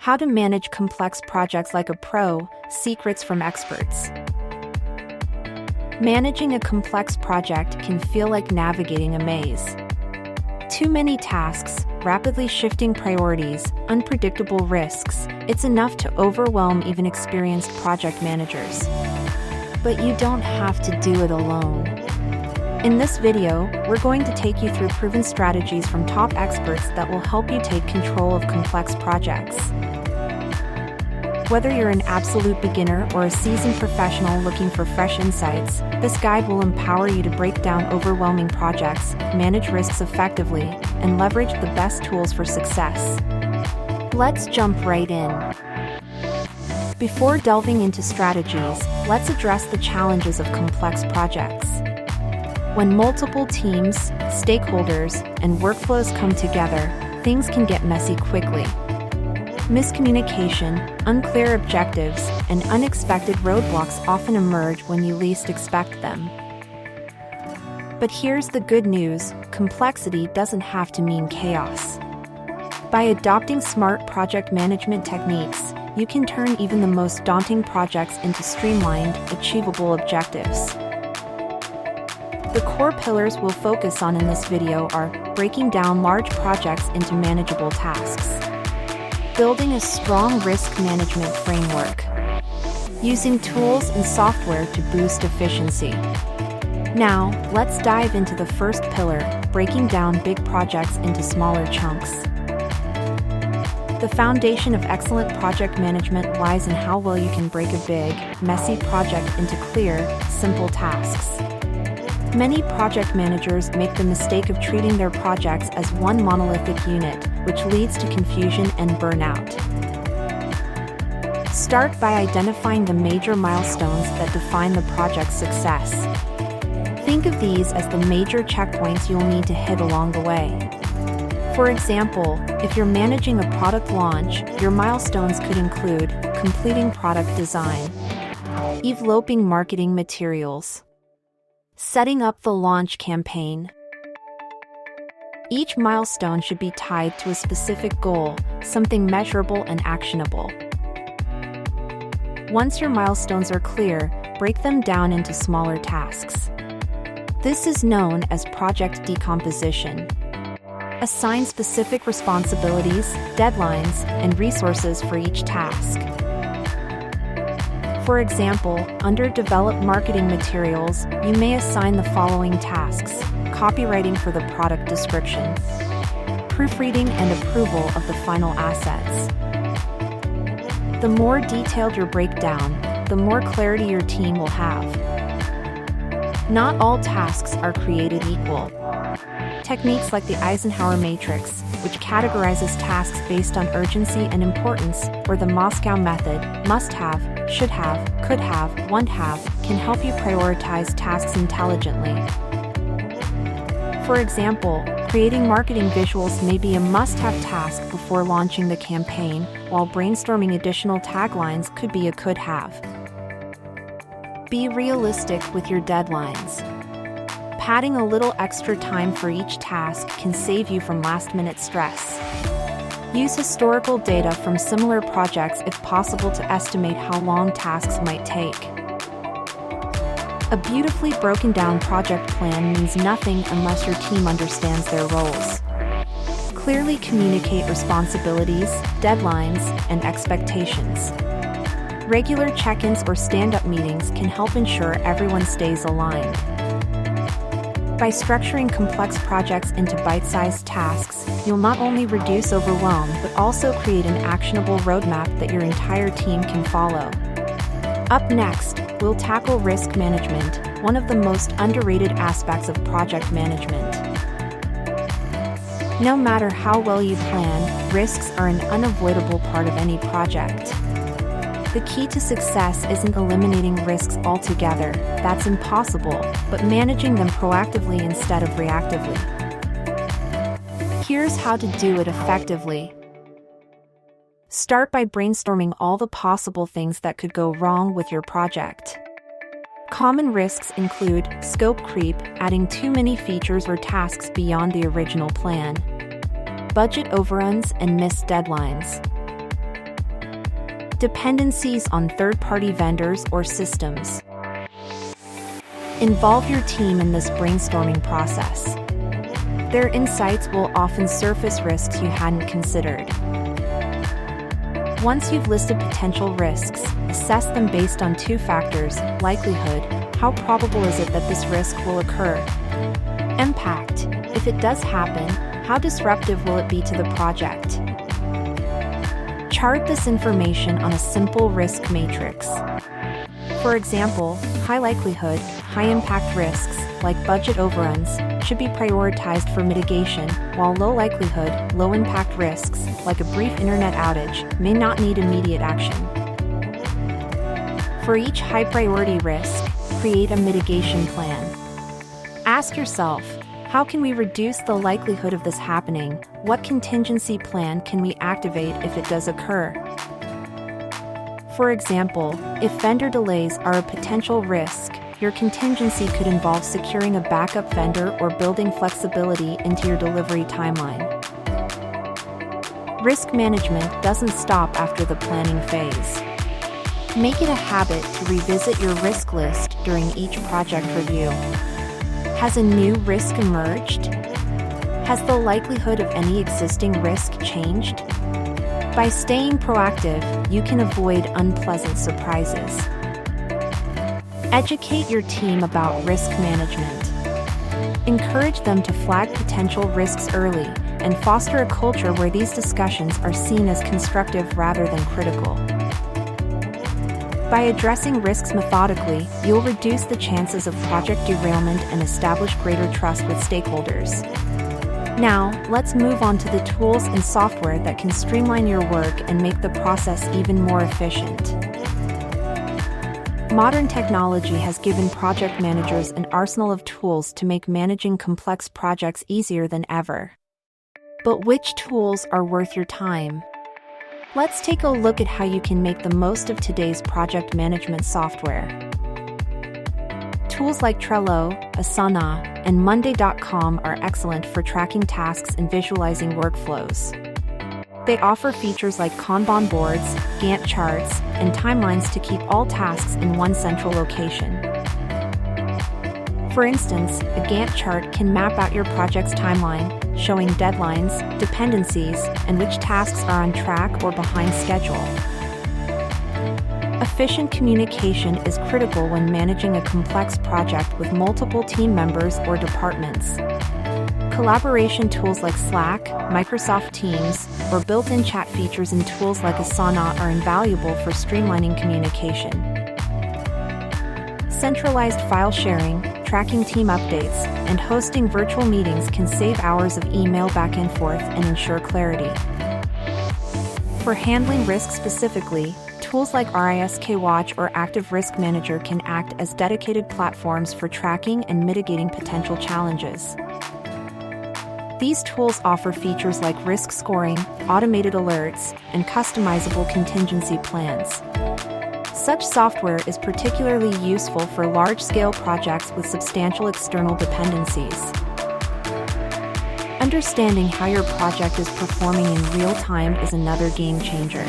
How to manage complex projects like a pro, secrets from experts. Managing a complex project can feel like navigating a maze. Too many tasks, rapidly shifting priorities, unpredictable risks, it's enough to overwhelm even experienced project managers. But you don't have to do it alone. In this video, we're going to take you through proven strategies from top experts that will help you take control of complex projects. Whether you're an absolute beginner or a seasoned professional looking for fresh insights, this guide will empower you to break down overwhelming projects, manage risks effectively, and leverage the best tools for success. Let's jump right in. Before delving into strategies, let's address the challenges of complex projects. When multiple teams, stakeholders, and workflows come together, things can get messy quickly. Miscommunication, unclear objectives, and unexpected roadblocks often emerge when you least expect them. But here's the good news: complexity doesn't have to mean chaos. By adopting smart project management techniques, you can turn even the most daunting projects into streamlined, achievable objectives. The core pillars we'll focus on in this video are breaking down large projects into manageable tasks, building a strong risk management framework, using tools and software to boost efficiency. Now, let's dive into the first pillar, breaking down big projects into smaller chunks. The foundation of excellent project management lies in how well you can break a big, messy project into clear, simple tasks. Many project managers make the mistake of treating their projects as one monolithic unit, which leads to confusion and burnout. Start by identifying the major milestones that define the project's success. Think of these as the major checkpoints you'll need to hit along the way. For example, if you're managing a product launch, your milestones could include completing product design, developing marketing materials, setting up the launch campaign. Each milestone should be tied to a specific goal, something measurable and actionable. Once your milestones are clear, break them down into smaller tasks. This is known as project decomposition. Assign specific responsibilities, deadlines, and resources for each task. For example, under Develop Marketing Materials, you may assign the following tasks: copywriting for the product description, proofreading and approval of the final assets. The more detailed your breakdown, the more clarity your team will have. Not all tasks are created equal. Techniques like the Eisenhower matrix, which categorizes tasks based on urgency and importance, or the Moscow method, must have, should have, could have, want have, can help you prioritize tasks intelligently. For example, creating marketing visuals may be a must-have task before launching the campaign, while brainstorming additional taglines could be a could-have. Be realistic with your deadlines. Padding a little extra time for each task can save you from last-minute stress. Use historical data from similar projects if possible to estimate how long tasks might take. A beautifully broken down project plan means nothing unless your team understands their roles. Clearly communicate responsibilities, deadlines, and expectations. Regular check-ins or stand-up meetings can help ensure everyone stays aligned. By structuring complex projects into bite-sized tasks, you'll not only reduce overwhelm but also create an actionable roadmap that your entire team can follow. Up next, we'll tackle risk management, one of the most underrated aspects of project management. No matter how well you plan, risks are an unavoidable part of any project. The key to success isn't eliminating risks altogether, that's impossible, but managing them proactively instead of reactively. Here's how to do it effectively. Start by brainstorming all the possible things that could go wrong with your project. Common risks include scope creep, adding too many features or tasks beyond the original plan, budget overruns and missed deadlines, Dependencies on third-party vendors or systems. Involve your team in this brainstorming process. Their insights will often surface risks you hadn't considered. Once you've listed potential risks, assess them based on two factors: likelihood, how probable is it that this risk will occur? Impact, if it does happen, how disruptive will it be to the project? Chart this information on a simple risk matrix. For example, high likelihood, high impact risks, like budget overruns, should be prioritized for mitigation, while low likelihood, low impact risks, like a brief internet outage, may not need immediate action. For each high priority risk, create a mitigation plan. Ask yourself, how can we reduce the likelihood of this happening? What contingency plan can we activate if it does occur? For example, if vendor delays are a potential risk, your contingency could involve securing a backup vendor or building flexibility into your delivery timeline. Risk management doesn't stop after the planning phase. Make it a habit to revisit your risk list during each project review. Has a new risk emerged? Has the likelihood of any existing risk changed? By staying proactive, you can avoid unpleasant surprises. Educate your team about risk management. Encourage them to flag potential risks early and foster a culture where these discussions are seen as constructive rather than critical. By addressing risks methodically, you'll reduce the chances of project derailment and establish greater trust with stakeholders. Now, let's move on to the tools and software that can streamline your work and make the process even more efficient. Modern technology has given project managers an arsenal of tools to make managing complex projects easier than ever. But which tools are worth your time? Let's take a look at how you can make the most of today's project management software. Tools like Trello, Asana, and Monday.com are excellent for tracking tasks and visualizing workflows. They offer features like Kanban boards, Gantt charts, and timelines to keep all tasks in one central location. For instance, a Gantt chart can map out your project's timeline, showing deadlines, dependencies, and which tasks are on track or behind schedule. Efficient communication is critical when managing a complex project with multiple team members or departments. Collaboration tools like Slack, Microsoft Teams, or built-in chat features in tools like Asana are invaluable for streamlining communication. Centralized file sharing, tracking team updates, and hosting virtual meetings can save hours of email back and forth and ensure clarity. For handling risk specifically, tools like RISK Watch or Active Risk Manager can act as dedicated platforms for tracking and mitigating potential challenges. These tools offer features like risk scoring, automated alerts, and customizable contingency plans. Such software is particularly useful for large-scale projects with substantial external dependencies. Understanding how your project is performing in real time is another game changer.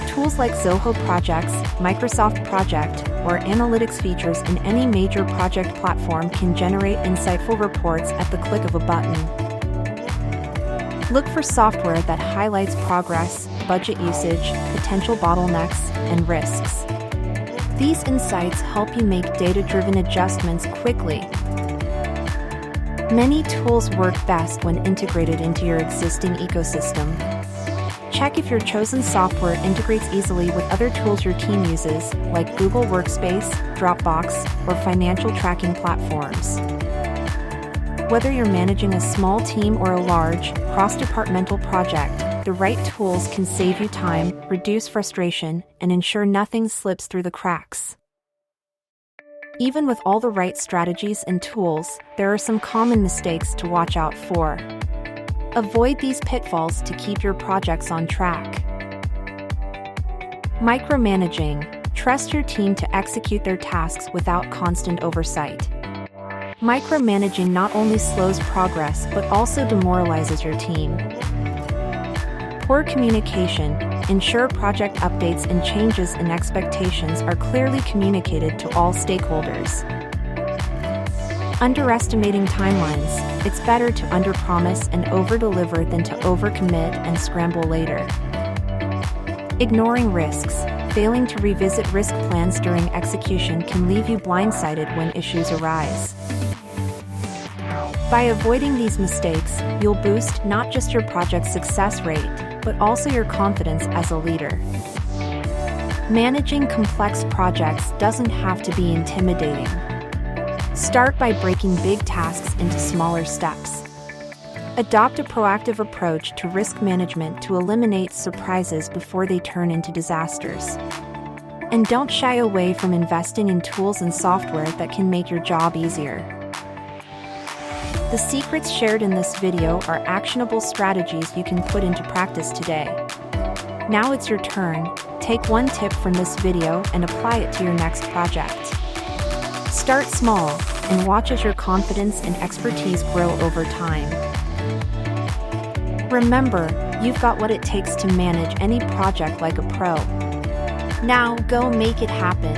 Tools like Zoho Projects, Microsoft Project, or analytics features in any major project platform can generate insightful reports at the click of a button. Look for software that highlights progress, budget usage, potential bottlenecks, and risks. These insights help you make data-driven adjustments quickly. Many tools work best when integrated into your existing ecosystem. Check if your chosen software integrates easily with other tools your team uses, like Google Workspace, Dropbox, or financial tracking platforms. Whether you're managing a small team or a large, cross-departmental project, the right tools can save you time, reduce frustration, and ensure nothing slips through the cracks. Even with all the right strategies and tools, there are some common mistakes to watch out for. Avoid these pitfalls to keep your projects on track. Micromanaging. Trust your team to execute their tasks without constant oversight. Micromanaging not only slows progress but also demoralizes your team. Poor communication, ensure project updates and changes in expectations are clearly communicated to all stakeholders. Underestimating timelines, it's better to underpromise and overdeliver than to overcommit and scramble later. Ignoring risks, failing to revisit risk plans during execution can leave you blindsided when issues arise. By avoiding these mistakes, you'll boost not just your project's success rate, but also your confidence as a leader. Managing complex projects doesn't have to be intimidating. Start by breaking big tasks into smaller steps. Adopt a proactive approach to risk management to eliminate surprises before they turn into disasters. And don't shy away from investing in tools and software that can make your job easier. The secrets shared in this video are actionable strategies you can put into practice today. Now it's your turn. Take one tip from this video and apply it to your next project. Start small and watch as your confidence and expertise grow over time. Remember, you've got what it takes to manage any project like a pro. Now go make it happen.